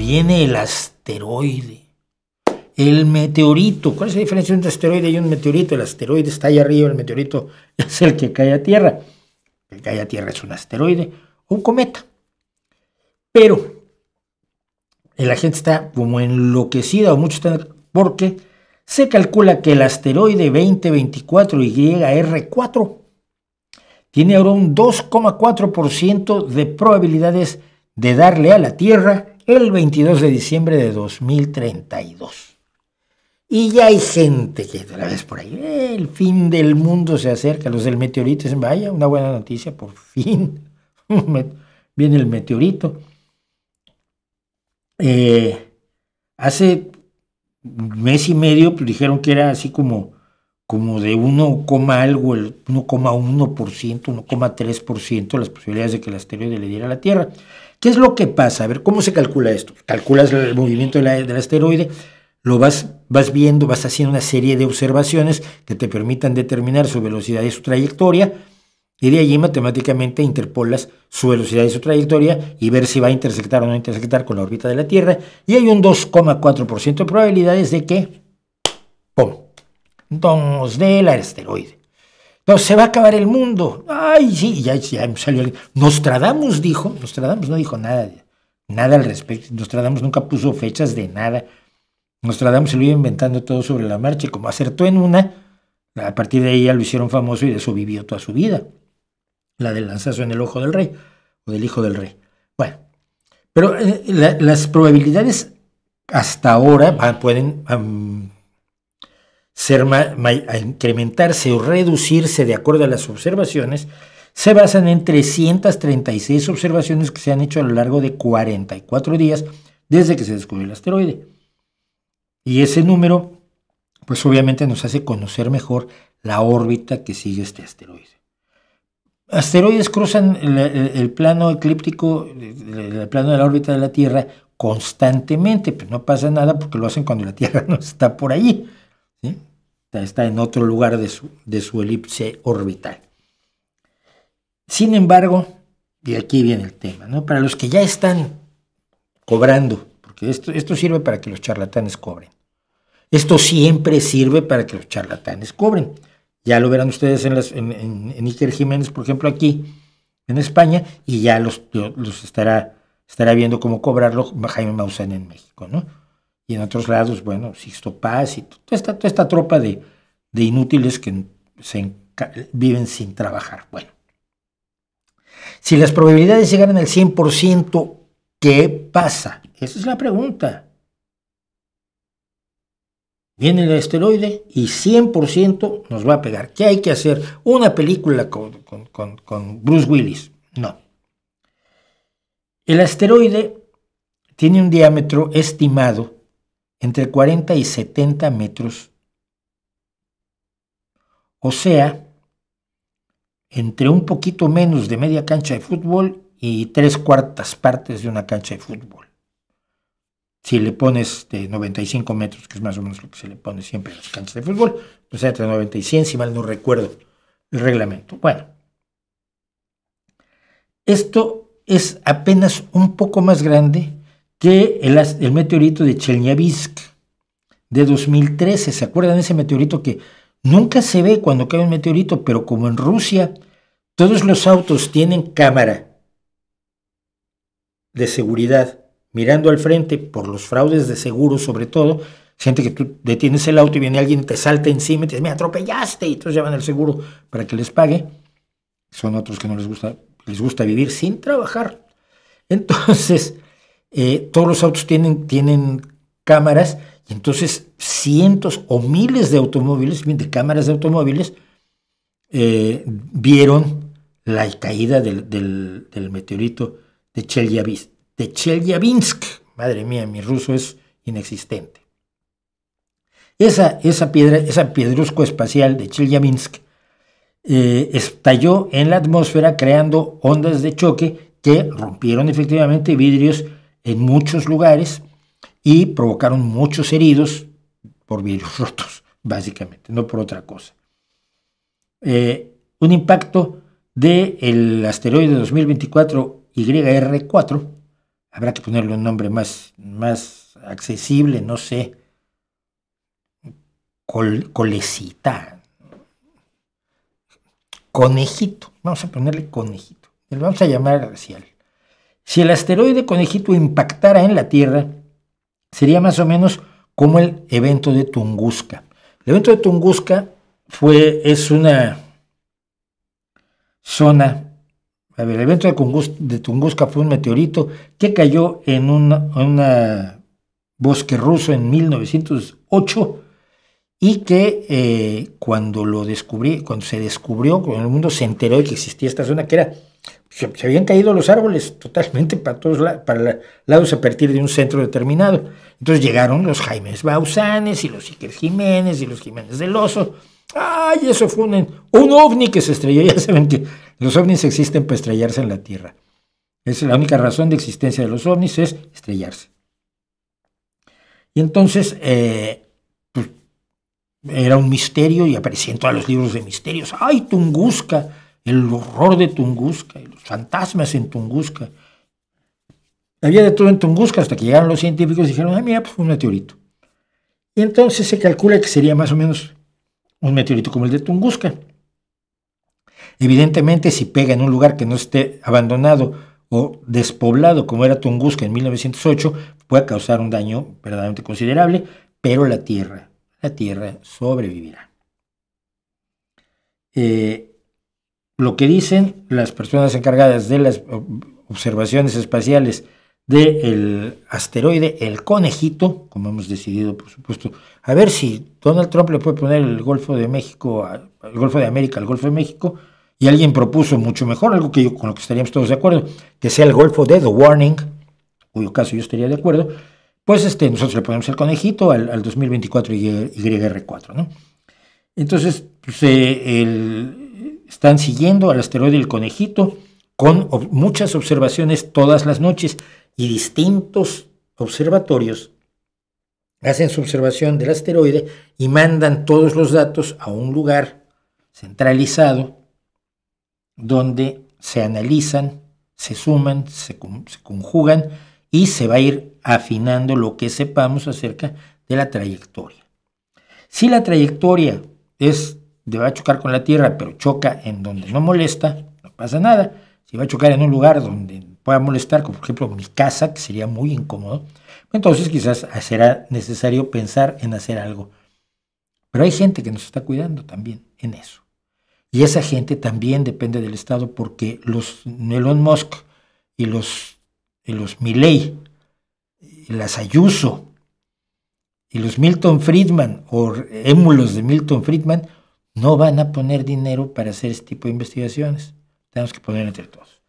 viene el asteroide. El meteorito. ¿Cuál es la diferencia entre un asteroide y un meteorito? El asteroide está ahí arriba, el meteorito es el que cae a Tierra. El que cae a Tierra es un asteroide o un cometa. Pero la gente está como enloquecida, o muchos están, porque se calcula que el asteroide 2024 YR4 tiene ahora un 2,4% de probabilidades de darle a la Tierra el 22 de diciembre de 2032. Y ya hay gente que la ves por ahí, el fin del mundo se acerca, los del meteorito dicen, vaya, una buena noticia, por fin viene el meteorito. Hace un mes y medio pues, dijeron que era así como de 1, algo, el 1,1%, 1,3% las posibilidades de que el asteroide le diera a la Tierra. ¿Qué es lo que pasa? A ver, ¿cómo se calcula esto? Calculas el movimiento del asteroide, lo vas viendo, vas haciendo una serie de observaciones que te permitan determinar su velocidad y su trayectoria, y de allí matemáticamente interpolas su velocidad y su trayectoria y ver si va a intersectar o no intersectar con la órbita de la Tierra, y hay un 2,4% de probabilidades de que ¡pum! Nos dé el asteroide. Entonces se va a acabar el mundo. Ay, sí, ya salió. Nostradamus no dijo nada al respecto. Nostradamus nunca puso fechas de nada. Nostradamus se lo iba inventando todo sobre la marcha, y como acertó en una, a partir de ahí ya lo hicieron famoso y de eso vivió toda su vida. La del lanzazo en el ojo del rey, o del hijo del rey. Bueno, pero las probabilidades hasta ahora pueden incrementarse o reducirse de acuerdo a las observaciones. Se basan en 336 observaciones que se han hecho a lo largo de 44 días desde que se descubrió el asteroide. Y ese número, pues obviamente nos hace conocer mejor la órbita que sigue este asteroide. Asteroides cruzan el plano eclíptico, el plano de la órbita de la Tierra constantemente, pero no pasa nada porque lo hacen cuando la Tierra no está por allí, ¿sí? Está en otro lugar de su elipse orbital. Sin embargo, y aquí viene el tema, ¿no? Para los que ya están cobrando, porque esto sirve para que los charlatanes cobren. Esto siempre sirve para que los charlatanes cobren. Ya lo verán ustedes en Iker Jiménez, por ejemplo, aquí en España, y ya los estará viendo cómo cobrarlo Jaime Maussan en México, ¿no? Y en otros lados, bueno, Sixto Paz y toda esta tropa de inútiles que viven sin trabajar. Bueno, si las probabilidades llegaran al 100%, ¿qué pasa? Esa es la pregunta. Viene el asteroide y 100% nos va a pegar. ¿Qué hay que hacer? ¿Una película con Bruce Willis? No. El asteroide tiene un diámetro estimado entre 40 y 70 metros. O sea, entre un poquito menos de media cancha de fútbol y 3/4 partes de una cancha de fútbol. Si le pones de 95 metros, que es más o menos lo que se le pone siempre a las canchas de fútbol, pues entre 90 y 100, si mal no recuerdo el reglamento. Bueno, esto es apenas un poco más grande que el meteorito de Chelyabinsk de 2013. ¿Se acuerdan de ese meteorito que nunca se ve cuando cae un meteorito, pero como en Rusia todos los autos tienen cámara de seguridad mirando al frente por los fraudes de seguro, sobre todo, gente que tú detienes el auto y viene alguien, te salta encima y te dice, me atropellaste, y entonces llaman al seguro para que les pague. Son otros que no les gusta vivir sin trabajar. Entonces, todos los autos tienen cámaras, y entonces cientos o miles de automóviles, de cámaras de automóviles, vieron la caída del meteorito de Chelyabinsk. Madre mía, mi ruso es inexistente. Esa piedrusco espacial de Chelyabinsk estalló en la atmósfera creando ondas de choque que rompieron efectivamente vidrios en muchos lugares y provocaron muchos heridos por vidrios rotos, básicamente, no por otra cosa. Un impacto del asteroide 2024 YR4 habrá que ponerle un nombre más accesible, no sé, colecita, conejito, vamos a ponerle conejito, le vamos a llamar así. Si el asteroide conejito impactara en la Tierra, sería más o menos como el evento de Tunguska. El evento de Tunguska es una zona. A ver, el evento de Tunguska fue un meteorito que cayó en un bosque ruso en 1908 y que cuando se descubrió, cuando el mundo se enteró de que existía esta zona, que se habían caído los árboles totalmente para todos lados a partir de un centro determinado. Entonces llegaron los Jaimes Bausanes y los Iker Jiménez y los Jiménez del Oso. ¡Ay! Eso fue un ovni que se estrelló. Ya saben que los ovnis existen para estrellarse en la Tierra. Es la única razón de existencia de los ovnis, es estrellarse. Y entonces pues, era un misterio y aparecía en todos los libros de misterios. ¡Ay, Tunguska! El horror de Tunguska y los fantasmas en Tunguska. Había de todo en Tunguska hasta que llegaron los científicos y dijeron, mira, pues fue un meteorito. Y entonces se calcula que sería más o menos un meteorito como el de Tunguska. Evidentemente, si pega en un lugar que no esté abandonado o despoblado como era Tunguska en 1908, puede causar un daño verdaderamente considerable, pero la Tierra sobrevivirá. Lo que dicen las personas encargadas de las observaciones espaciales del asteroide, el conejito, como hemos decidido, por supuesto, a ver si Donald Trump le puede poner el Golfo de México, el Golfo de América al Golfo de México, y alguien propuso mucho mejor, algo con lo que estaríamos todos de acuerdo, que sea el Golfo de The Warning, cuyo caso yo estaría de acuerdo, pues nosotros le ponemos el conejito al 2024 YR4, ¿no? Entonces, pues, están siguiendo al asteroide el conejito con muchas observaciones todas las noches y distintos observatorios hacen su observación del asteroide y mandan todos los datos a un lugar centralizado donde se analizan, se suman, se conjugan y se va a ir afinando lo que sepamos acerca de la trayectoria. Si la trayectoria va a chocar con la Tierra, pero choca en donde no molesta, no pasa nada. Si va a chocar en un lugar donde pueda molestar, como por ejemplo mi casa, que sería muy incómodo, entonces quizás será necesario pensar en hacer algo. Pero hay gente que nos está cuidando también en eso. Y esa gente también depende del Estado, porque los Elon Musk y los Milei, y las Ayuso y los Milton Friedman o émulos de Milton Friedman no van a poner dinero para hacer este tipo de investigaciones. Tenemos que poner entre todos.